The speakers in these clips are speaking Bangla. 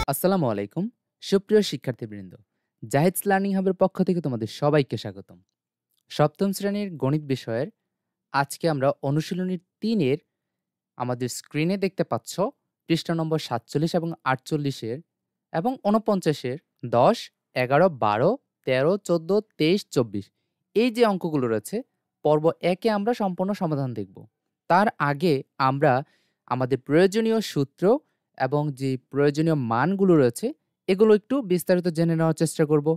আসসালামু আলাইকুম সুপ্রিয় শিক্ষার্থীবৃন্দ, জাহিদস লার্নিং হাবের পক্ষ থেকে তোমাদের সবাইকে স্বাগতম। সপ্তম শ্রেণীর গণিত বিষয়ের আজকে আমরা অনুশীলনী ৩-এর আমাদের স্ক্রিনে দেখতে পাচ্ছ পৃষ্ঠা নম্বর ৪৭ এবং ৪৮-এর এবং ৪৯-এর ১০, ১১, ১২, ১৩, ১৪, ২৩, ২৪ এই যে অঙ্কগুলো রয়েছে পর্ব ১-এ আমরা সম্পূর্ণ সমাধান দেখব। তার আগে আমরা আমাদের প্রয়োজনীয় সূত্র এবং যে প্রয়োজনীয় মানগুলো রয়েছে এগুলো একটু বিস্তারিত জেনে নেওয়ার চেষ্টা করব।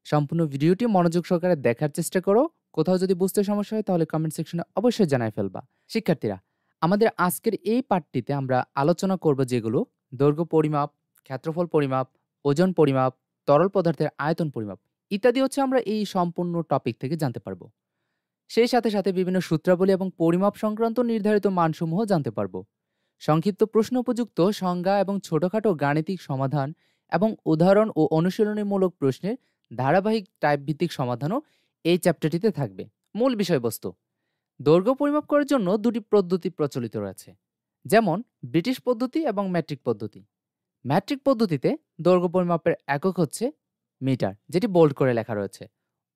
সম্পূর্ণ ভিডিওটি মনোযোগ সহকারে দেখার চেষ্টা করো। কোথাও যদি বুঝতে সমস্যা হয় তাহলে কমেন্ট সেকশনে অবশ্যই জানাই ফেলবা। শিক্ষার্থীরা, আমাদের আজকের এই পাঠটিতে আমরা আলোচনা করব যেগুলো দৈর্ঘ্য পরিমাপ, ক্ষেত্রফল পরিমাপ, ওজন পরিমাপ, তরল পদার্থের আয়তন পরিমাপ ইত্যাদি হচ্ছে আমরা এই সম্পূর্ণ টপিক থেকে জানতে পারবো। সেই সাথে সাথে বিভিন্ন সূত্রাবলী এবং পরিমাপ সংক্রান্ত নির্ধারিত মানসমূহ জানতে পারবো। সংক্ষিপ্ত প্রশ্ন উপযুক্ত সংজ্ঞা এবং ছোটখাটো গাণিতিক সমাধান এবং উদাহরণ ও অনুশীলনীমূলক প্রশ্নের ধারাবাহিক টাইপ ভিত্তিক সমাধানও এই চ্যাপ্টারটিতে থাকবে। মূল বিষয়বস্তু: দৈর্ঘ্য পরিমাপ করার জন্য দুটি পদ্ধতি প্রচলিত রয়েছে, যেমন ব্রিটিশ পদ্ধতি এবং ম্যাট্রিক পদ্ধতি। ম্যাট্রিক পদ্ধতিতে দৈর্ঘ্য পরিমাপের একক হচ্ছে মিটার, যেটি বোল্ড করে লেখা রয়েছে।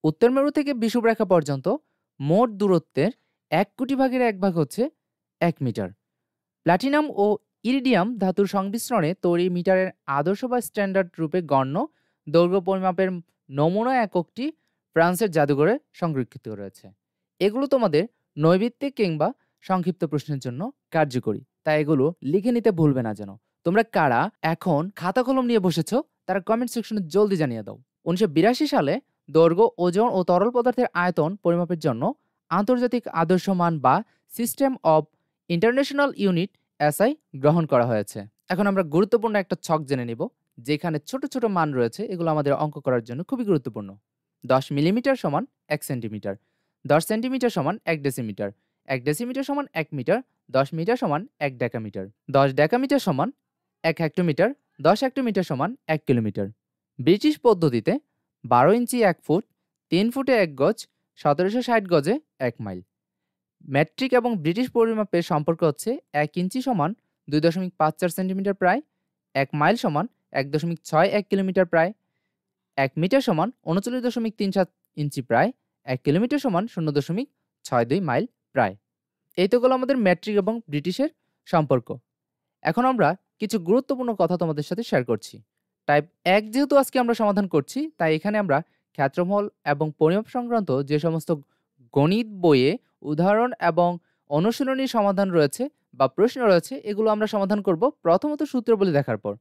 উত্তর মেরু থেকে বিষুবরেখা পর্যন্ত মোট দূরত্বের 1/1 হচ্ছে 1 মিটার। প্লাটিনাম ও ইরিডিয়াম ধাতুর সংমিশ্রণে তৈরি মিটারের আদর্শ বা স্ট্যান্ডার্ড রূপে গণ্য দৈর্ঘ্য পরিমাপের নমুনা এককটি ফ্রান্সের জাদুঘরে সংরক্ষিত রয়েছে। এগুলো তোমাদের নৈবিত্তিক কিংবা সংক্ষিপ্ত প্রশ্নের জন্য কার্যকরী, তাই এগুলো লিখে নিতে ভুলবে না যেন। তোমরা কারা এখন খাতা কলম নিয়ে বসেছো তারা কমেন্ট সেকশনে জলদি জানিয়ে দাও। 1982 সালে দৈর্ঘ্য, ওজন ও তরল পদার্থের আয়তন পরিমাপের জন্য আন্তর্জাতিক আদর্শ মান বা system of international unit SI গ্রহণ করা হয়েছে। এখন আমরা গুরুত্বপূর্ণ একটা ছক জেনে নিব, যেখানে ছোট ছোট মান রয়েছে। এগুলো আমাদের অঙ্ক করার জন্য খুবই গুরুত্বপূর্ণ। 10 মিলিমিটার সমান 1 সেন্টিমিটার, 10 সেন্টিমিটার সমান 1 ডেসিমিটার, 1 ডেসিমিটার সমান 1 মিটার, 10 মিটার সমান 1 ডেকামিটার, 10 ডেকামিটার সমান 1 হেক্টোমিটার, 10 হেক্টোমিটার সমান 1 কিলোমিটার। ব্রিটিশ পদ্ধতিতে 12 ইঞ্চি 1 ফুট, 3 ফুটে 1 গজ, 1760 গজে 1 মাইল। ম্যাট্রিক এবং ব্রিটিশ পরিমাপের সম্পর্ক হচ্ছে 1 ইঞ্চি সমান 2.54 সেন্টিমিটার প্রায়, 1 মাইল সমান 1.61 কিলোমিটার প্রায়, 1 মিটার সমান 39.37 ইঞ্চি প্রায়, 1 কিলোমিটার সমান 0.62 মাইল প্রায়। এই তো গেল আমাদের ম্যাট্রিক এবং ব্রিটিশের সম্পর্ক। এখন আমরা কিছু গুরুত্বপূর্ণ কথা তোমাদের সাথে শেয়ার করছি। টাইপ 1 যেহেতু আজকে আমরা সমাধান করছি, তাই এখানে আমরা ক্ষেত্রফল এবং পরিমাপ সংক্রান্ত যে সমস্ত গণিত বইয়ে উদাহরণ এবং অনুশীলনী সমাধান রয়েছে বা প্রশ্ন রয়েছে, এগুলো আমরা সমাধান করব প্রথমত সূত্রাবলী দেখার পর।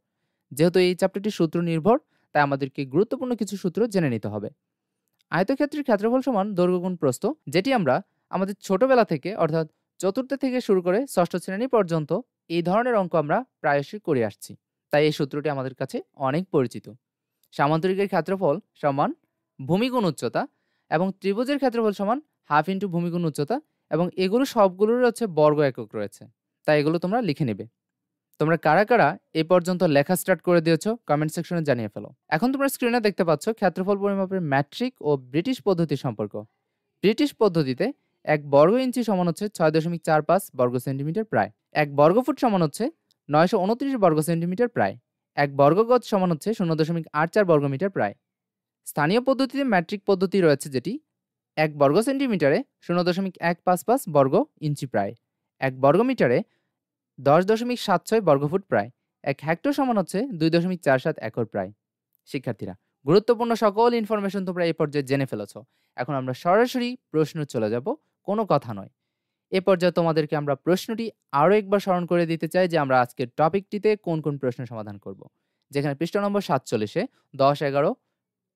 যেহেতু এই চ্যাপ্টারটি সূত্র নির্ভর, তাই আমাদেরকে গুরুত্বপূর্ণ কিছু সূত্র জেনে নিতে হবে। আয়তক্ষেত্রের ক্ষেত্রফল সমান দৈর্ঘ্য গুণ প্রস্থ, যেটি আমরা আমাদের ছোটবেলা থেকে অর্থাৎ চতুর্থ থেকে শুরু করে ষষ্ঠ শ্রেণী পর্যন্ত এই ধরনের অঙ্ক আমরা প্রায়শই করে আসছি, তাই এই সূত্রটি আমাদের কাছে অনেক পরিচিত। সামান্তরিকের ক্ষেত্রফল সমান ভূমি গুণ উচ্চতা এবং ত্রিভুজের ক্ষেত্রফল সমান হাফ ইন্টু ভূমি গুণ উচ্চতা, এবং এগুলো সবগুলোর হচ্ছে বর্গ একক রয়েছে, তাই এগুলো তোমরা লিখে নেবে। তোমরা কারা কারা এই পর্যন্ত লেখা স্টার্ট করে দিয়েছো কমেন্ট সেকশনে জানিয়ে ফেলো। এখন তোমরা স্ক্রিনে দেখতে পাচ্ছ ক্ষেত্রফল পরিমাপের ম্যাট্রিক ও ব্রিটিশ পদ্ধতির সম্পর্ক। ব্রিটিশ পদ্ধতিতে 1 বর্গ ইঞ্চি সমান হচ্ছে 6.45 বর্গ সেন্টিমিটার প্রায়, 1 বর্গ ফুট সমান হচ্ছে 929 বর্গ সেন্টিমিটার প্রায়, 1 বর্গ গজ সমান হচ্ছে 0.84 বর্গ মিটার প্রায়। স্থানীয় পদ্ধতিতে ম্যাট্রিক পদ্ধতি রয়েছে, যেটি 1 বর্গ সেন্টিমিটারে 0.155 বর্গ ইঞ্চি প্রায়, 1 বর্গ মিটারে 10.76 বর্গফুট প্রায়, 1 হেক্টর সমান হচ্ছে 2.47 একর প্রায়। শিক্ষার্থীরা, গুরুত্বপূর্ণ সকল ইনফরমেশন তোমরা এই পর্যায়ে জেনে ফেলেছ। এখন আমরা সরাসরি প্রশ্ন চলে যাব, কোনো কথা নয়। এ পর্যায়ে তোমাদেরকে আমরা প্রশ্নটি আরও একবার স্মরণ করে দিতে চাই যে আমরা আজকের টপিকটিতে কোন কোন প্রশ্ন সমাধান করব। যেখানে পৃষ্ঠা নম্বর 47-এ 10, 11,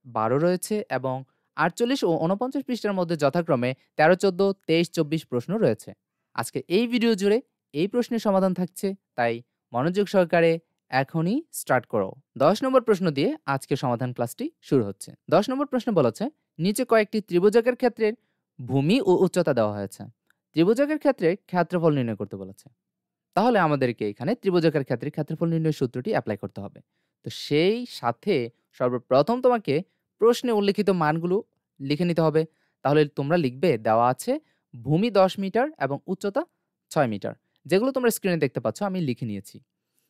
12 রয়েছে এবং 48 ও 49 পৃষ্ঠার মধ্যে যথাক্রমে 13, 14, 23, 24 প্রশ্ন রয়েছে। আজকে এই ভিডিও জুড়ে এই প্রশ্নের সমাধান থাকছে, তাই মনোযোগ সহকারে এখনই স্টার্ট করো। 10 নম্বর প্রশ্ন দিয়ে আজকে সমাধান ক্লাসটি শুরু হচ্ছে। 10 নম্বর প্রশ্ন বলেছে, নিচে কয়েকটি ত্রিভুজাকার ক্ষেত্রের ভূমি ও উচ্চতা দেওয়া হয়েছে। ত্রিভুজাকার ক্ষেত্রে ক্ষেত্রফল নির্ণয় করতে বলেছে। তাহলে আমাদেরকে এখানে ত্রিভুজাকার ক্ষেত্রে ক্ষেত্রফল নির্ণয়ের সূত্রটি অ্যাপ্লাই করতে হবে। তো সেই সাথে সর্বপ্রথম তোমাকে প্রশ্নে উল্লেখিত মানগুলো লিখে নিতে হবে। তাহলে তোমরা লিখবে, দেওয়া আছে ভূমি 10 মিটার এবং উচ্চতা 6 মিটার, যেগুলো তোমরা স্ক্রিনে দেখতে পাচ্ছ আমি লিখে নিয়েছি।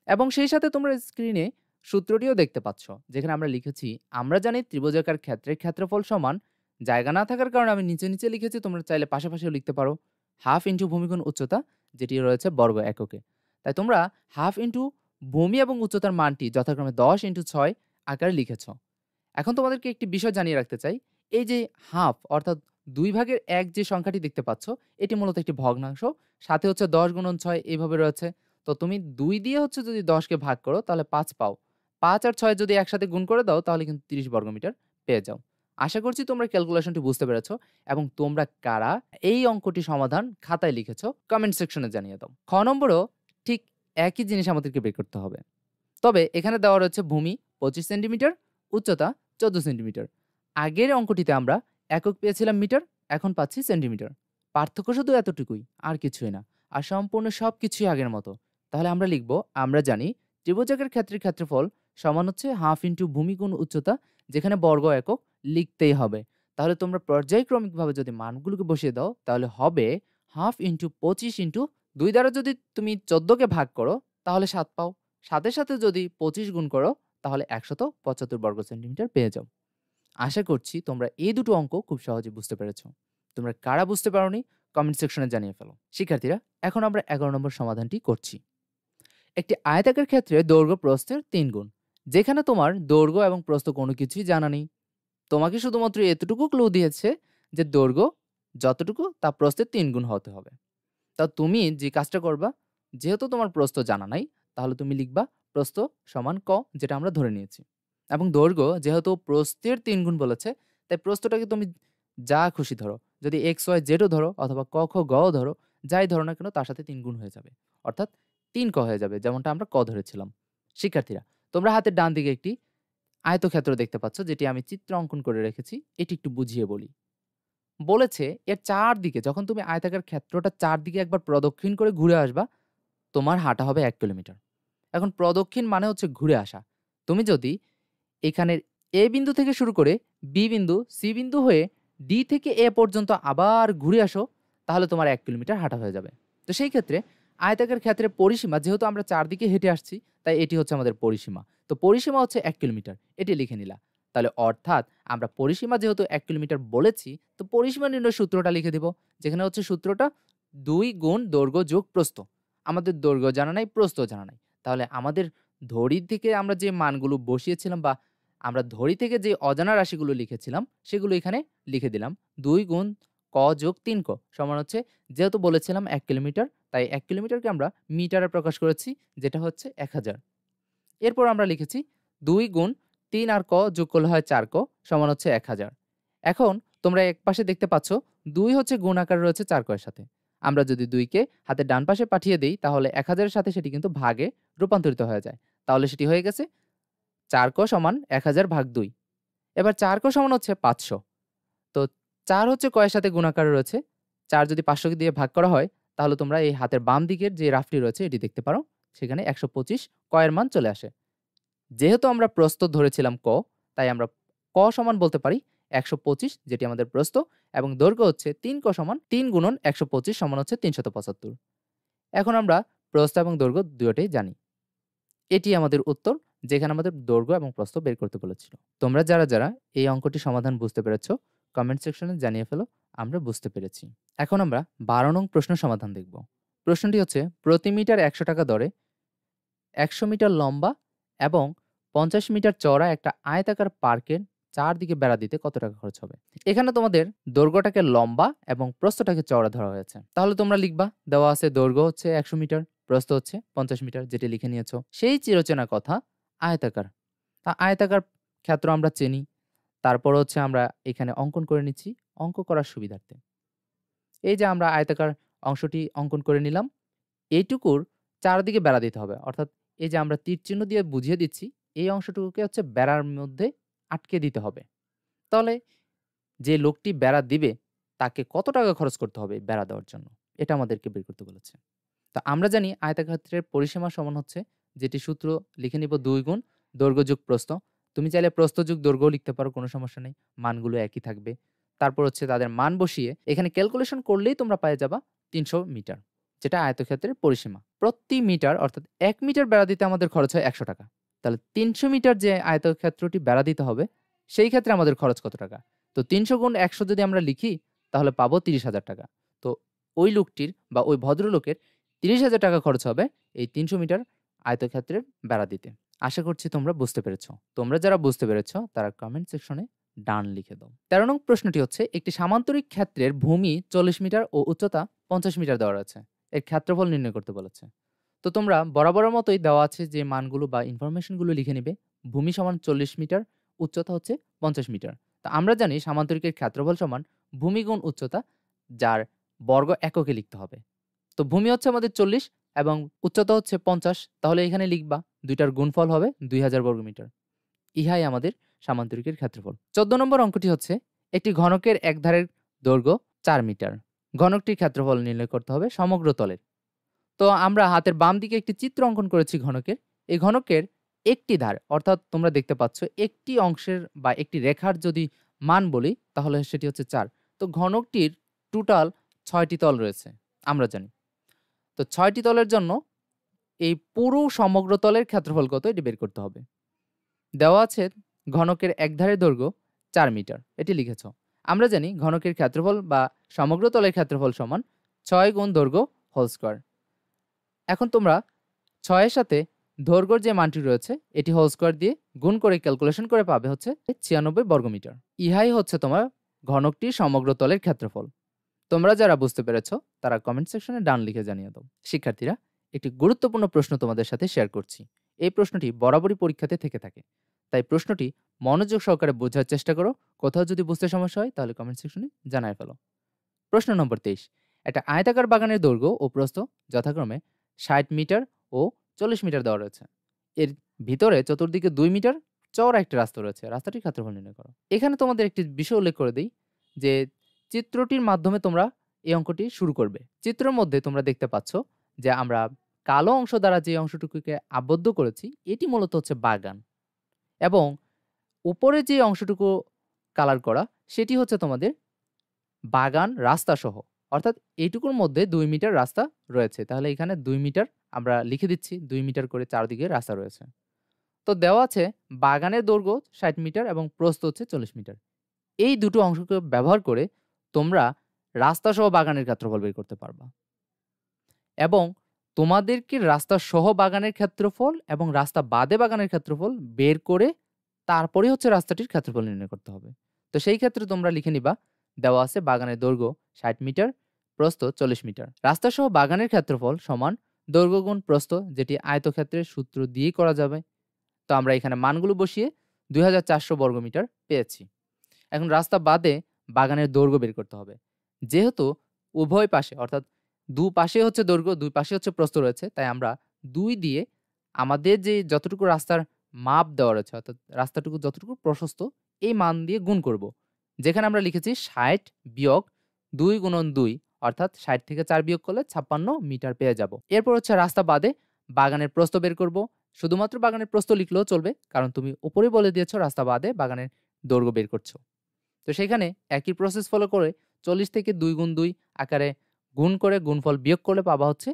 এবং সেই সাথে তোমরা স্ক্রিনে সূত্রটিও দেখতে পাচ্ছ, যেখানে আমরা লিখেছি আমরা জানি ত্রিভুজাকার ক্ষেত্রের ক্ষেত্রফল সমান, জায়গা না থাকার কারণে আমি নিচে লিখেছি, তোমরা চাইলে পাশাপাশিও লিখতে পারো, হাফ ইন্টু ভূমি গুণ উচ্চতা, যেটি রয়েছে বর্গ এককে। তাই তোমরা হাফ ইন্টু ভূমি এবং উচ্চতার মানটি যথাক্রমে 10 ইন্টু 6 আকারে লিখেছ। এখন তোমাদেরকে একটি বিষয় জানিয়ে রাখতে চাই, এই যে হাফ অর্থাৎ 2 ভাগের 1 যে সংখ্যাটি দেখতে পাচ্ছ, এটি মূলত একটি ভগ্নাংশ, সাথে হচ্ছে 10 গুণন 6 এইভাবে রয়েছে। তো তুমি 2 দিয়ে হচ্ছে যদি 10কে ভাগ করো তাহলে 5 পাও। 5 আর 6 যদি একসাথে গুণ করে দাও তাহলে কিন্তু 30 বর্গমিটার পেয়ে যাও। আশা করছি তোমরা ক্যালকুলেশনটি বুঝতে পেরেছ এবং তোমরা কারা এই অঙ্কটি সমাধান খাতায় লিখেছ কমেন্ট সেকশনে জানিয়ে দাও। খ নম্বরও ঠিক একই জিনিস আমাদেরকে বের করতে হবে। তবে এখানে দেওয়া রয়েছে ভূমি 25 সেন্টিমিটার, উচ্চতা 14 সেন্টিমিটার। আগের অঙ্কটিতে আমরা একক পেয়েছিলাম মিটার, এখন পাচ্ছি সেন্টিমিটার। পার্থক্য শুধু এতটুকুই, আর কিছুই না। আর সম্পূর্ণ সবকিছুই আগের মতো। তাহলে আমরা লিখব আমরা জানি ত্রিভুজাকার ক্ষেত্রের ক্ষেত্রফল সমান হচ্ছে হাফ ইন্টু ভূমি গুণ উচ্চতা, যেখানে বর্গ একক লিখতেই হবে। তাহলে তোমরা পর্যায়ক্রমিকভাবে যদি মানগুলোকে বসিয়ে দাও তাহলে হবে হাফ ইন্টু 25 ইন্টু 2 দ্বারা যদি তুমি 14কে ভাগ করো তাহলে 7 পাও। সাথে সাথে যদি 25 গুণ করো তাহলে 175 বর্গ সেন্টিমিটার পেয়ে যাও। আশা করছি তোমরা এই দুটো অঙ্ক খুব সহজে বুঝতে পেরেছ। তোমরা কারা বুঝতে পারোনি কমেন্ট সেকশনে জানিয়ে ফেলো। শিক্ষার্থীরা, এখন আমরা 11 নম্বর সমাধানটি করছি। একটি আয়তাকার ক্ষেত্রে দৈর্ঘ্য প্রস্থের 3 গুণ, যেখানে তোমার দৈর্ঘ্য এবং প্রস্থ কোনো কিছুই জানা নেই। তোমাকে শুধুমাত্র এতটুকু ক্লু দিয়েছে যে দৈর্ঘ্য যতটুকু তা প্রস্থের 3 গুণ হতে হবে। তা তুমি যে কাজটা করবা, যেহেতু তোমার প্রস্থ জানা নাই, তাহলে তুমি লিখবা প্রস্থ সমান ক, যেটা আমরা ধরে নিয়েছি। এবং দৈর্ঘ্য যেহেতু প্রস্থের 3 গুণ বলেছে, তাই প্রস্থটাকে তুমি যা খুশি ধরো, যদি এক্স ওয়াই জেডও ধরো অথবা ক খ গও ধরো, যাই ধরো না কেন তার সাথে 3 গুণ হয়ে যাবে, অর্থাৎ 3 ক হয়ে যাবে, যেমনটা আমরা ক ধরেছিলাম। শিক্ষার্থীরা, তোমরা হাতের ডান দিকে একটি আয়তক্ষেত্র দেখতে পাচ্ছ, যেটি আমি চিত্র অঙ্কন করে রেখেছি। এটি একটু বুঝিয়ে বলি। বলেছে এর চারদিকে যখন তুমি আয়তাকার ক্ষেত্রটা চারদিকে একবার প্রদক্ষিণ করে ঘুরে আসবা, তোমার হাঁটা হবে 1 কিলোমিটার। এখন প্রদক্ষিণ মানে হচ্ছে ঘুরে আসা। তুমি যদি এখানের এ বিন্দু থেকে শুরু করে বি বিন্দু, সি বিন্দু হয়ে ডি থেকে এ পর্যন্ত আবার ঘুরে আসো, তাহলে তোমার 1 কিলোমিটার হাঁটা হয়ে যাবে। তো সেই ক্ষেত্রে আয়তাকার ক্ষেত্রের পরিসীমা, যেহেতু আমরা চারদিকে হেঁটে আসছি, তাই এটি হচ্ছে আমাদের পরিসীমা। তো পরিসীমা হচ্ছে 1 কিলোমিটার, এটি লিখে নিলা। তাহলে অর্থাৎ আমরা পরিসীমা যেহেতু 1 কিলোমিটার বলেছি, তো পরিসীমা নির্ণয় সূত্রটা লিখে দিব, যেখানে হচ্ছে সূত্রটা 2 গুণ দৈর্ঘ্য যোগ প্রস্থ। আমাদের দৈর্ঘ্য জানা নাই, প্রস্থ জানা নাই, তাহলে আমাদের ধরি থেকে আমরা যে মানগুলো বসিয়েছিলাম বা আমরা ধরি থেকে যে অজানা রাশিগুলো লিখেছিলাম সেগুলো এখানে লিখে দিলাম। 2 গুণ ক যোগ 3 ক সমান হচ্ছে, যেহেতু বলেছিলাম 1 কিলোমিটার, তাই 1 কিলোমিটারকে আমরা মিটারে প্রকাশ করেছি, যেটা হচ্ছে 1000। এরপর আমরা লিখেছি 2 গুণ 3 আর ক যোগ করলে হয় 4 ক সমান হচ্ছে 1000। এখন তোমরা এক পাশে দেখতে পাচ্ছ 2 হচ্ছে গুণ আকারে রয়েছে 4 ক এর সাথে। আমরা যদি 2কে হাতের ডান পাশে পাঠিয়ে দেই তাহলে 1000 এর সাথে সেটি কিন্তু ভাগে রূপান্তরিত হয়ে যায়। তাহলে সেটি হয়ে গেছে 4 ক সমান 1000 ভাগ 2। এবার 4 ক সমান হচ্ছে 500। তো 4 হচ্ছে ক এর সাথে গুণ আকারে রয়েছে। 4 যদি 500 দিয়ে ভাগ করা হয় তাহলে তোমরা এই হাতের বাম দিকের যে রাফটি রয়েছে এটি দেখতে পারো, সেখানে 125 ক এর মান চলে আসে। যেহেতু আমরা প্রস্থ ধরেছিলাম ক, তাই আমরা ক সমান বলতে পারি 125, যেটি আমাদের প্রস্থ, এবং দৈর্ঘ্য হচ্ছে 3 ক সমান 3 গুণন 125 সমান হচ্ছে 375। এখন আমরা প্রস্থ এবং দৈর্ঘ্য দুটোই জানি। এটি আমাদের উত্তর, যেখানে আমাদের দৈর্ঘ্য এবং প্রস্থ বের করতে বলেছিল। তোমরা যারা এই অঙ্কটি সমাধান বুঝতে পেরেছো কমেন্ট সেকশনে জানিয়ে ফেলো, আমরা বুঝতে পেরেছি। এখন আমরা 12 নং প্রশ্ন সমাধান দেখব। প্রশ্নটি হচ্ছে প্রতি মিটার 100 টাকা দরে 100 মিটার লম্বা এবং 50 মিটার চওড়া একটা আয়তাকার পার্কের চারদিকে বেড়া দিতে কত টাকা খরচ হবে। এখানে তোমাদের দৈর্ঘ্যটাকে লম্বা এবং প্রস্থটাকে চওড়া ধরা হয়েছে। তাহলে তোমরা লিখবা, দেওয়া আছে দৈর্ঘ্য হচ্ছে 100 মিটার, প্রস্থ হচ্ছে 50 মিটার, যেটি লিখে নিয়েছো। সেই চিরচেনা কথা আয়তাকার। আয়তাকার ক্ষেত্র আমরা চিনি, তারপর হচ্ছে আমরা এখানে অঙ্কন করে নিচ্ছি অঙ্ক করার সুবিধার্থে। এই যে আমরা আয়তাকার অংশটি অঙ্কন করে নিলাম, এইটুকুর চারদিকে বেড়া দিতে হবে, অর্থাৎ এই যে আমরা তীর চিহ্ন দিয়ে বুঝিয়ে দিচ্ছি, এই অংশটুকুকে হচ্ছে বেড়ার মধ্যে আটকে দিতে হবে। তাহলে যে লোকটি বেড়া দিবে তাকে কত টাকা খরচ করতে হবে বেড়া দেওয়ার জন্য, এটা আমাদেরকে বের করতে বলেছে। তো আমরা জানি আয়তাক্ষেত্রের পরিসীমা সমান হচ্ছে, যেটি সূত্র লিখে নিব 2 গুণ দৈর্ঘ্য যোগ প্রস্থ। তুমি চাইলে প্রস্থ যোগ দৈর্ঘ্য লিখতে পারো, কোনো সমস্যা নেই, মানগুলো একই থাকবে। তারপর হচ্ছে তাদের মান বসিয়ে এখানে ক্যালকুলেশন করলেই তোমরা পেয়ে যাবা 300 মিটার, যেটা আয়তক্ষেত্রের পরিসীমা। প্রতি মিটার অর্থাৎ 1 মিটার বেড়া দিতে আমাদের খরচ হয় 100 টাকা। তাহলে ৩০০ মিটার যে আয়তক্ষেত্রটি বেড়া দিতে হবে সেই ক্ষেত্রে আমাদের খরচ কত টাকা? তো ৩০০ গুণ ১০০ যদি আমরা লিখি তাহলে পাবো ৩০,০০০ টাকা। তো ওই লোকটির বা ওই ভদ্রলোকের ৩০,০০০ টাকা খরচ হবে এই ৩০০ মিটার আয়তক্ষেত্রের বেড়া দিতে। আশা করছি তোমরা বুঝতে পেরেছ। তোমরা যারা বুঝতে পেরেছ তারা কমেন্ট সেকশনে ডান লিখে দাও। ১৩ নং প্রশ্নটি হচ্ছে একটি সামান্তরিক ক্ষেত্রের ভূমি ৪০ মিটার ও উচ্চতা ৫০ মিটার দেওয়া আছে। এর ক্ষেত্রফল নির্ণয় করতে বলেছে। তো তোমরা বরাবরের মতোই দেওয়া আছে যে মানগুলো বা ইনফরমেশনগুলো লিখে নিবে। ভূমি সমান ৪০ মিটার, উচ্চতা হচ্ছে ৫০ মিটার। তো আমরা জানি সামান্তরিকের ক্ষেত্রফল সমান ভূমি গুণ উচ্চতা, যার বর্গ এককে লিখতে হবে। তো ভূমি হচ্ছে আমাদের ৪০ এবং উচ্চতা হচ্ছে ৫০, তাহলে এখানে লিখবা দুইটার গুণফল হবে ২০০০ বর্গমিটার। ইহাই আমাদের সামান্তরিকের ক্ষেত্রফল। ১৪ নম্বর অঙ্কটি হচ্ছে একটি ঘনকের এক ধারের দৈর্ঘ্য ৪ মিটার। ঘনকটির ক্ষেত্রফল নির্ণয় করতে হবে সমগ্র তলের। তো আমরা হাতের বাম দিকে একটি চিত্র অঙ্কন করেছি ঘনকের। এই ঘনকের একটি ধার, অর্থাৎ তোমরা দেখতে পাচ্ছ একটি অংশের বা একটি রেখার যদি মান বলি তাহলে সেটি হচ্ছে ৪। তো ঘনকটির টোটাল ৬টি তল রয়েছে আমরা জানি। তো ৬টি তলের জন্য এই পুরো সমগ্র তলের ক্ষেত্রফল কত এটি বের করতে হবে। দেওয়া আছে ঘনকের এক ধারের দৈর্ঘ্য ৪ মিটার, এটি লিখেছ। আমরা জানি ঘনকের ক্ষেত্রফল বা সমগ্র তলের ক্ষেত্রফল সমান ৬ গুণ দৈর্ঘ্য হোল স্কয়ার। এখন তোমরা ৬ এর সাথে দৈর্ঘ্যের যে মানটি রয়েছে এটি হোল স্কয়ার দিয়ে গুণ করে ক্যালকুলেশন করে পাবে হচ্ছে ৯৬ বর্গমিটার। ইহাই হচ্ছে তোমার ঘনকটির সমগ্র তলের ক্ষেত্রফল। তোমরা যারা বুঝতে পেরেছ তারা কমেন্ট সেকশনে ডান লিখে জানিয়ে দাও। শিক্ষার্থীরা, একটি গুরুত্বপূর্ণ প্রশ্ন তোমাদের সাথে শেয়ার করছি। এই প্রশ্নটি বরাবরই পরীক্ষাতে থেকে থাকে, তাই প্রশ্নটি মনোযোগ সহকারে বোঝার চেষ্টা করো। কোথাও যদি বুঝতে সমস্যা হয় তাহলে কমেন্ট সেকশনে জানায় ফেলো। প্রশ্ন নম্বর ২৩। একটা আয়তাকার বাগানের দৈর্ঘ্য ও প্রস্থ যথাক্রমে ৬০ মিটার ও ৪০ মিটার দেওয়া রয়েছে। এর ভিতরে চতুর্দিকে ২ মিটার চওড়া একটি রাস্তা রয়েছে। রাস্তাটির ক্ষেত্রফল নির্ণয় করো। এখানে তোমাদের একটি বিষয় উল্লেখ করে দিই যে চিত্রটির মাধ্যমে তোমরা এই অঙ্কটি শুরু করবে। চিত্রের মধ্যে তোমরা দেখতে পাচ্ছ যে আমরা কালো অংশ দ্বারা যে অংশটুকুকে আবদ্ধ করেছি এটি মূলত হচ্ছে বাগান, এবং উপরে যে অংশটুকু কালার করা সেটি হচ্ছে তোমাদের বাগান রাস্তা সহ, অর্থাৎ এইটুকুর মধ্যে ২ মিটার রাস্তা রয়েছে। তাহলে এখানে ২ মিটার আমরা লিখে দিচ্ছি, ২ মিটার করে চারদিকে রাস্তা রয়েছে। তো দেওয়া আছে বাগানের দৈর্ঘ্য ৬০ মিটার এবং প্রস্থ হচ্ছে ৪০ মিটার। এই দুটো অংশকে ব্যবহার করে তোমরা রাস্তা সহ বাগানের ক্ষেত্রফল বের করতে পারবা, এবং তোমাদেরকে রাস্তা সহ বাগানের ক্ষেত্রফল এবং রাস্তা বাদে বাগানের ক্ষেত্রফল বের করে তারপরে হচ্ছে রাস্তাটির ক্ষেত্রফল নির্ণয় করতে হবে। তো সেই ক্ষেত্রে তোমরা লিখে নিবা দেওয়া আছে বাগানের দৈর্ঘ্য ৬০ মিটার, প্রস্থ ৪০ মিটার। রাস্তা সহ বাগানের ক্ষেত্রফল সমান দৈর্ঘ্য গুণ প্রস্থ, যেটি আয়তক্ষেত্রের সূত্র দিয়েই করা যাবে। তো আমরা এখানে মানগুলো বসিয়ে ২৪০০ বর্গমিটার পেয়েছি। এখন রাস্তা বাদে বাগানের দৈর্ঘ্য বের করতে হবে। যেহেতু উভয় পাশে অর্থাৎ দুপাশে হচ্ছে দৈর্ঘ্য, দুই পাশে হচ্ছে প্রস্থ রয়েছে, তাই আমরা ২ দিয়ে আমাদের যে যতটুকু রাস্তার মাপ দেওয়া রয়েছে অর্থাৎ রাস্তাটুকু যতটুকু প্রশস্ত এই মান দিয়ে গুণ করব। যেখানে আমরা লিখেছি ৬০ বিয়োগ ২ গুণন ২, অর্থাৎ ৬০ থেকে ৪ বিয়োগ করলে ৫৬ মিটার পেয়ে যাব। এরপর হচ্ছে রাস্তা বাদে বাগানের প্রস্থ বের করব। শুধুমাত্র বাগানের প্রস্থ লিখলেও চলবে, কারণ তুমি উপরে বলে দিয়েছো রাস্তা বাদে বাগানের দৈর্ঘ্য বের করছো। তো সেখানে একই প্রসেস ফলো করে ৪০ থেকে ২ গুণ ২ আকারে গুণ করে গুণফল বিয়োগ করলে পাবা হচ্ছে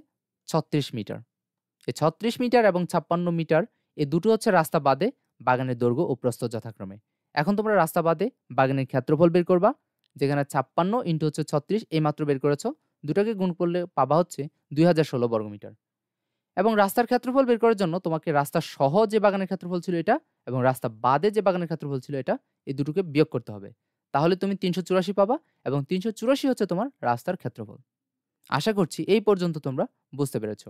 ৩৬ মিটার। এই ৩৬ মিটার এবং ৫৬ মিটার এই দুটো হচ্ছে রাস্তা বাদে বাগানের দৈর্ঘ্য ও প্রস্থ যথাক্রমে। এখন তোমরা রাস্তা বাদে বাগানের ক্ষেত্রফল বের করবা, যেখানে ৫৬ ইন্টু হচ্ছে ৩৬ এই মাত্র বের করেছ, দুটাকে গুণ করলে পাবা হচ্ছে ২০১৬ বর্গমিটার। এবং রাস্তার ক্ষেত্রফল বের করার জন্য তোমাকে রাস্তা সহ যে বাগানের ক্ষেত্রফল ছিল এটা এবং রাস্তা বাদে যে বাগানের ক্ষেত্রফল ছিল এটা, এই দুটোকে বিয়োগ করতে হবে। তাহলে তুমি ৩৮৪ পাবা, এবং ৩৮৪ হচ্ছে তোমার রাস্তার ক্ষেত্রফল। আশা করছি এই পর্যন্ত তোমরা বুঝতে পেরেছ।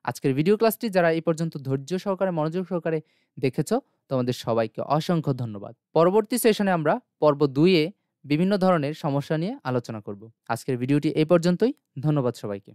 আজকের ভিডিও ক্লাসটি যারা এই পর্যন্ত ধৈর্য সহকারে মনোযোগ সহকারে দেখেছ তোমাদের সবাইকে অসংখ্য ধন্যবাদ। পরবর্তী সেশনে আমরা পর্ব ২-এ বিভিন্ন ধরনের সমস্যা নিয়ে আলোচনা করব। আজকের ভিডিওটি এই পর্যন্তই। ধন্যবাদ সবাইকে।